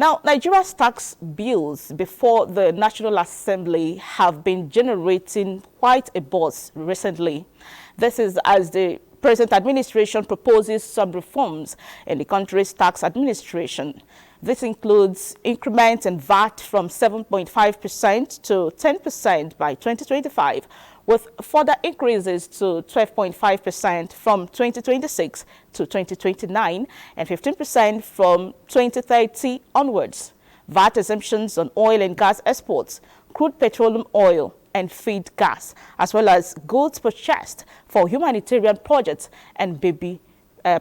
Now, Nigeria's tax bills before the National Assembly have been generating quite a buzz recently. This is as the present administration proposes some reforms in the country's tax administration. This includes increments in VAT from 7.5% to 10% by 2025, with further increases to 12.5% from 2026 to 2029 and 15% from 2030 onwards. VAT exemptions on oil and gas exports, crude petroleum oil and feed gas, as well as goods purchased for humanitarian projects and baby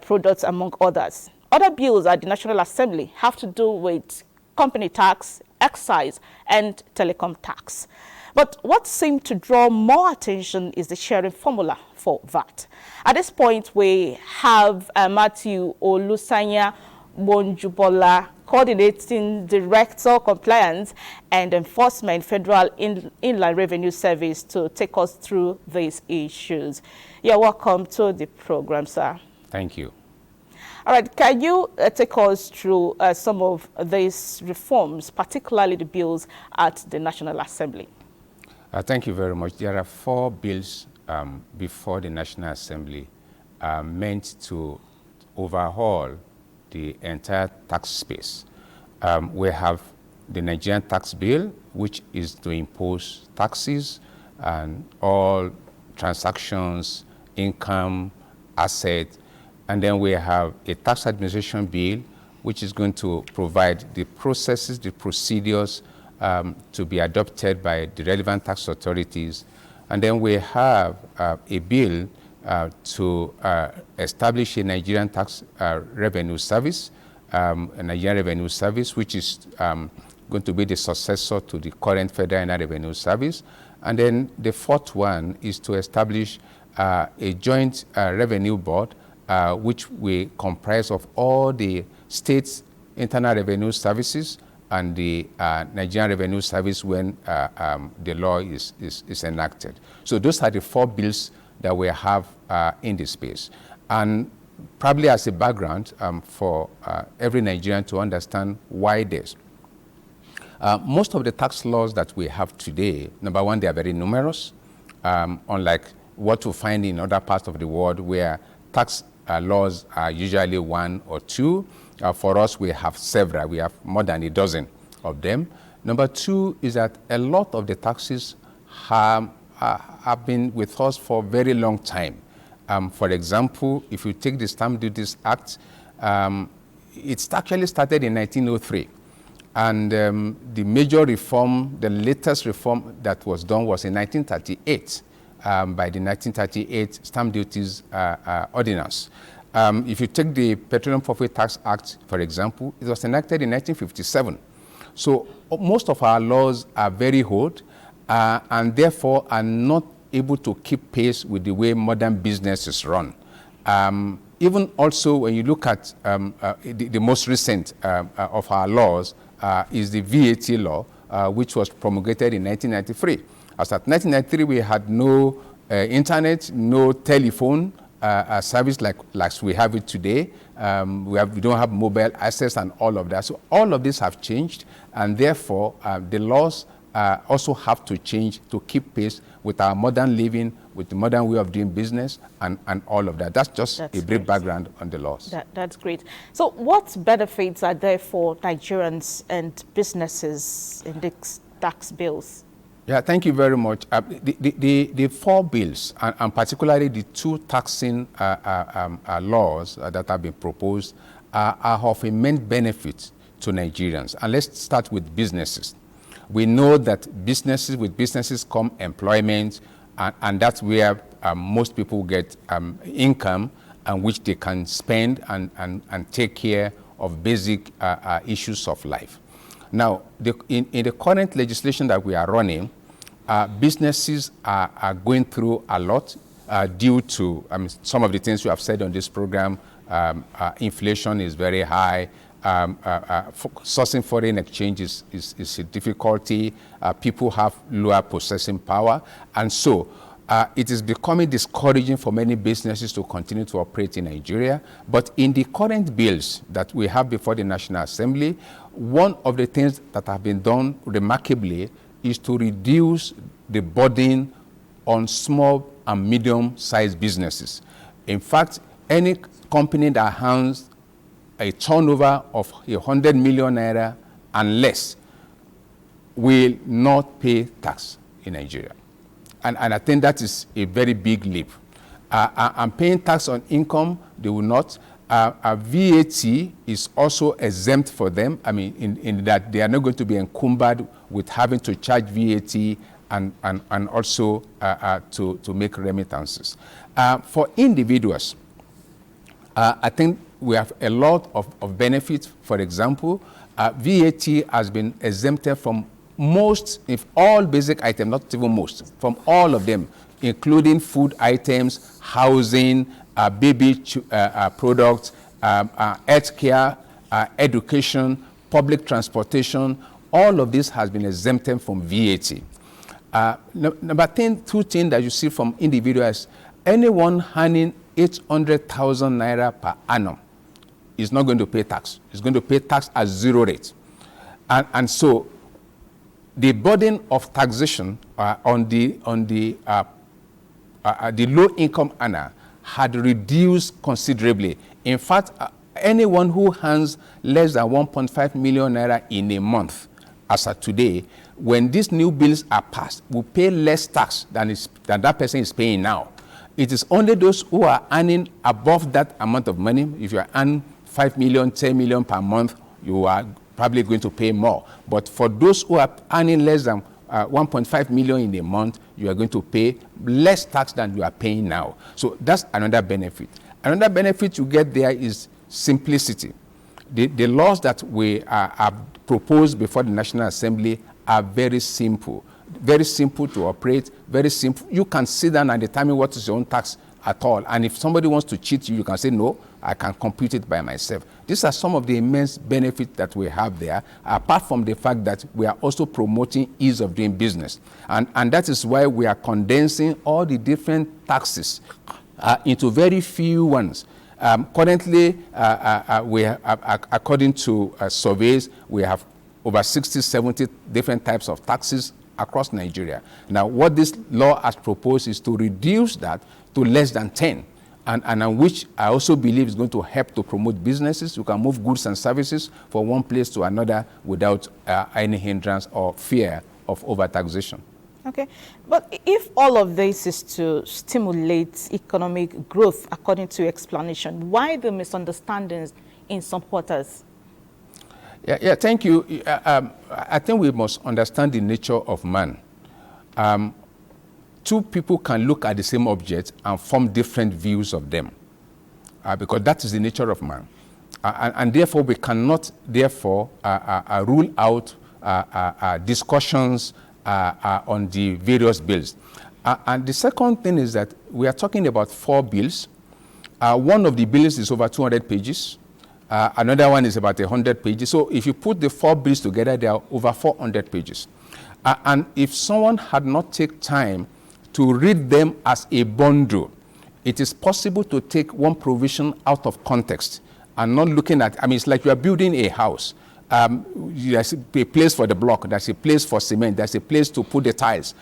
products, among others. Other bills at the National Assembly have to do with company tax, excise, and telecom tax. But what seemed to draw more attention is the sharing formula for VAT. At this point, we have Mathew Olusanya Gbonjubola, Coordinating Director, Compliance and Enforcement, Federal Inland Revenue Service, to take us through these issues. You're welcome to the program, sir. Thank you. All right, can you take us through some of these reforms, particularly the bills at the National Assembly? Thank you very much. There are 4 bills before the National Assembly meant to overhaul the entire tax space. We have the Nigerian tax bill, which is to impose taxes and all transactions, income, assets. And then we have a tax administration bill, which is going to provide the processes, the procedures to be adopted by the relevant tax authorities. And then we have a bill to establish a Nigerian tax revenue service, a Nigerian revenue service, which is going to be the successor to the current Federal Revenue Service. And then the 4th one is to establish a joint revenue board, which will comprise of all the states' internal revenue services and the Nigerian Revenue Service when the law is enacted. So those are the 4 bills that we have in the space. And probably as a background for every Nigerian to understand why this. Most of the tax laws that we have today, number one, they are very numerous, unlike what you find in other parts of the world where tax laws are usually 1 or 2. For us, we have several. We have more than a dozen of them. Number 2 is that a lot of the taxes have been with us for a very long time. For example, if you take the Stamp Duties Act, it actually started in 1903. And the major reform, the latest reform that was done was in 1938 by the 1938 Stamp Duties Ordinance. If you take the Petroleum Profit Tax Act, for example, it was enacted in 1957. So most of our laws are very old and therefore are not able to keep pace with the way modern business is run. Even also when you look at the most recent of our laws is the VAT law, which was promulgated in 1993. As at 1993, we had no internet, no telephone service like we have it today. We don't have mobile access and all of that. So all of this have changed, and therefore the laws also have to change to keep pace with our modern living, with the modern way of doing business, and all of that. That's just a brief background on the laws. That's great. So what benefits are there for Nigerians and businesses in these tax bills? Yeah, thank you very much. The 4 bills, and particularly the 2 taxing laws that have been proposed, are of immense benefit to Nigerians. And let's start with businesses. We know that with businesses come employment, and that's where most people get income, and which they can spend and take care of basic issues of life. Now, in the current legislation that we are running, businesses are going through a lot due to some of the things you have said on this program. Inflation is very high. Sourcing foreign exchange is a difficulty. People have lower processing power. And so it is becoming discouraging for many businesses to continue to operate in Nigeria. But in the current bills that we have before the National Assembly, one of the things that have been done remarkably is to reduce the burden on small and medium-sized businesses. In fact, any company that has a turnover of 100 million naira and less will not pay tax in Nigeria. And I think that is a very big leap. And paying tax on income, they will not. VAT is also exempt for them. I mean, in that they are not going to be encumbered with having to charge VAT and also to make remittances. For individuals, I think we have a lot of benefits. For example, VAT has been exempted from most, if all basic items, not even most, from all of them, including food items, housing, baby products, healthcare, education, public transportation. All of this has been exempted from VAT. Number 2 thing that you see from individuals, anyone earning 800,000 naira per annum is not going to pay tax. It's going to pay tax at 0 rate. And so the burden of taxation on the low-income earner had reduced considerably. In fact, anyone who earns less than 1.5 million naira in a month, as of today, when these new bills are passed, will pay less tax than that person is paying now. It is only those who are earning above that amount of money. If you earn 5 million, 10 million per month, you are probably going to pay more. But for those who are earning less than 1.5 million in a month, you are going to pay less tax than you are paying now. So that's another benefit. Another benefit you get there is simplicity. The laws that we have proposed before the National Assembly are very simple to operate, very simple. You can sit down and determine what is your own tax at all. And if somebody wants to cheat you, you can say, no, I can compute it by myself. These are some of the immense benefits that we have there, apart from the fact that we are also promoting ease of doing business. And that is why we are condensing all the different taxes into very few ones. Currently, according to surveys, we have over 60, 70 different types of taxes across Nigeria. Now, what this law has proposed is to reduce that to less than 10, and which I also believe is going to help to promote businesses. You can move goods and services from one place to another without any hindrance or fear of overtaxation. Okay, but if all of this is to stimulate economic growth, according to your explanation, why the misunderstandings in some quarters? Yeah, thank you. I think we must understand the nature of man. Two people can look at the same object and form different views of them, because that is the nature of man. And therefore, we cannot, rule out discussions on the various bills. And the second thing is that we are talking about 4 bills. One of the bills is over 200 pages. Another one is about 100 pages. So if you put the 4 bills together, they are over 400 pages. And if someone had not taken time to read them as a bundle, it is possible to take one provision out of context and not looking at, it's like you are building a house. There's a place for the block, there's a place for cement, there's a place to put the tiles.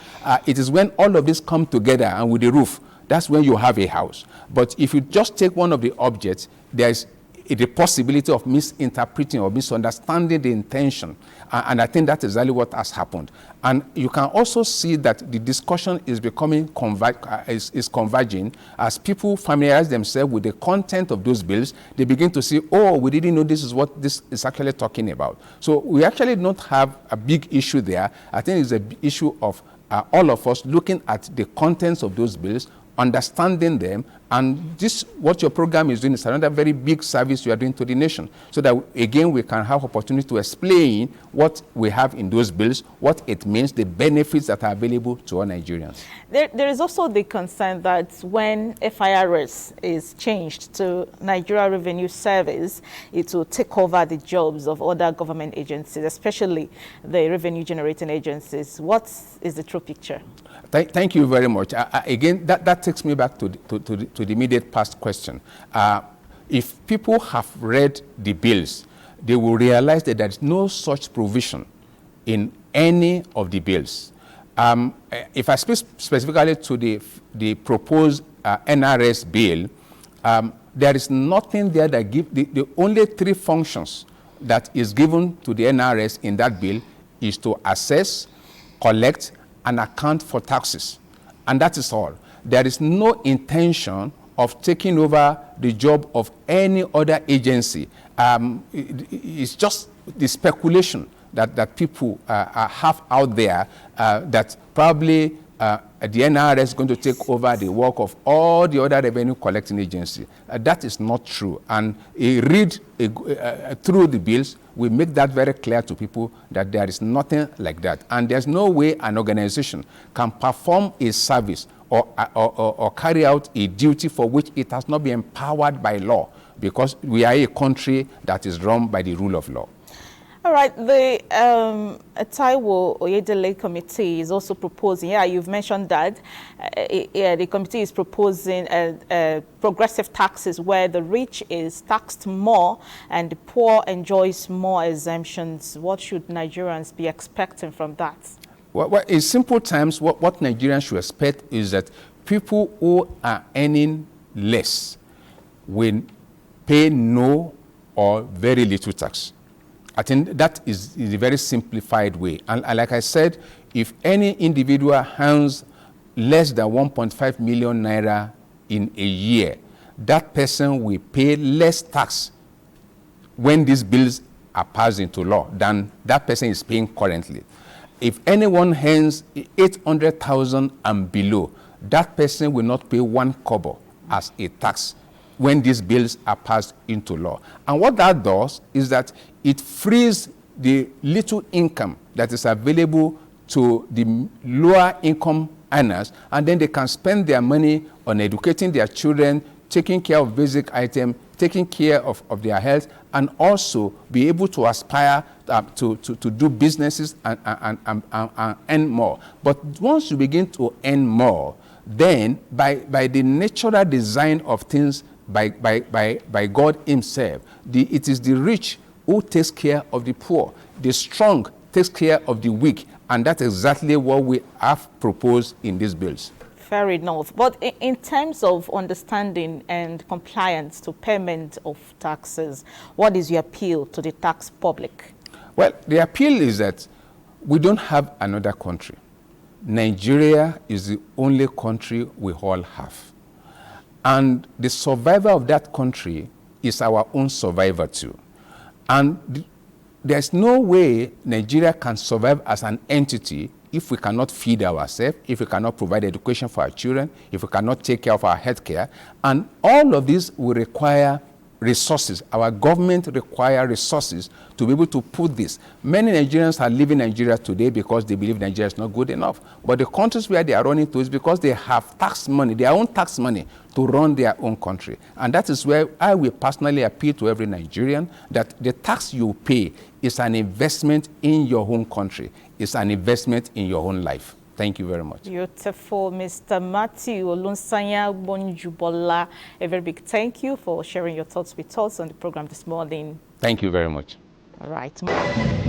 It is when all of this come together and with the roof, that's when you have a house. But if you just take one of the objects, there's the possibility of misinterpreting or misunderstanding the intention. And I think that is exactly what has happened. And you can also see that the discussion is becoming converging as people familiarize themselves with the content of those bills. They begin to see, oh, we didn't know this is what this is actually talking about. So we actually don't have a big issue there. I think it's an issue of all of us looking at the contents of those bills, understanding them, And this, what your program is doing, is another very big service you are doing to the nation, so that, again, we can have opportunity to explain what we have in those bills, what it means, the benefits that are available to all Nigerians. There is also the concern that when FIRS is changed to Nigeria Revenue Service, it will take over the jobs of other government agencies, especially the revenue-generating agencies. What is the true picture? Thank you very much. Again, that takes me back to the immediate past question. If people have read the bills, they will realize that there is no such provision in any of the bills. If I speak specifically to the proposed NRS bill, there is nothing there that gives the only three functions that is given to the NRS in that bill is to assess, collect, and account for taxes. And that is all. There is no intention of taking over the job of any other agency. It's just the speculation that people have out there that probably the NRS is going to take over the work of all the other revenue collecting agencies. That is not true. And read through the bills, we make that very clear to people that there is nothing like that. And there's no way an organization can perform a service or carry out a duty for which it has not been empowered by law, because we are a country that is run by the rule of law. All right, the Taiwo Oyedele committee is also proposing, you've mentioned that, the committee is proposing progressive taxes where the rich is taxed more and the poor enjoys more exemptions. What should Nigerians be expecting from that? Well, in simple terms, what Nigerians should expect is that people who are earning less will pay no or very little tax. I think that is a very simplified way. And like I said, if any individual earns less than 1.5 million naira in a year, that person will pay less tax when these bills are passed into law than that person is paying currently. If anyone earns 800,000 and below, that person will not pay 1 kobo as a tax when these bills are passed into law. And what that does is that it frees the little income that is available to the lower income earners, and then they can spend their money on educating their children, taking care of basic items, taking care of their health, and also be able to aspire to do businesses and earn more. But once you begin to earn more, then by the natural design of things, by God himself, it is the rich who takes care of the poor. The strong takes care of the weak. And that's exactly what we have proposed in these bills. Fair enough. But in terms of understanding and compliance to payment of taxes, what is your appeal to the tax public? Well, the appeal is that we don't have another country. Nigeria is the only country we all have. And the survival of that country is our own survival too. And there's no way Nigeria can survive as an entity if we cannot feed ourselves, if we cannot provide education for our children, if we cannot take care of our health care. And all of this will require resources. Our government requires resources to be able to put this. Many Nigerians are leaving Nigeria today because they believe Nigeria is not good enough. But the countries where they are running to is because they have tax money, their own tax money, to run their own country. And that is where I will personally appeal to every Nigerian that the tax you pay is an investment in your own country. It's an investment in your own life. Thank you very much. Beautiful, Mr. Mathew Olusanya Gbonjubola. A very big thank you for sharing your thoughts with us on the program this morning. Thank you very much. All right.